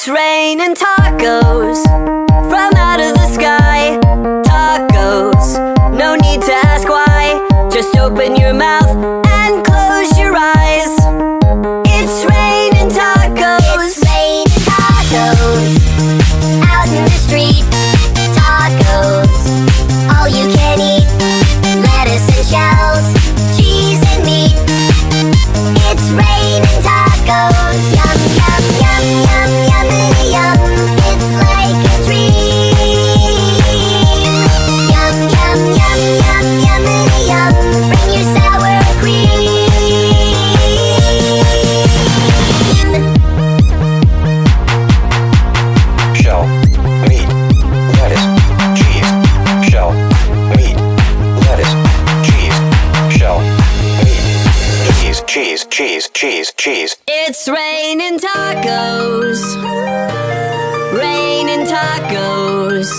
It's raining tacos from out of the sky. Tacos, no need to ask why. Just open your mouth and close your eyes. It's raining tacos. It's raining tacos out in the street. Tacos, all you can eat. Lettuce and shells, cheese and meat. It's raining tacos. Yum, yum, yum, yum, yummity yum. It's like a dream. Yum, yum, yum, yum, yummity yum. Bring your sour cream. Shell, meat, lettuce, cheese. Shell, meat, lettuce, cheese. Shell, meat, cheese. It's raining tacos. Raining tacos.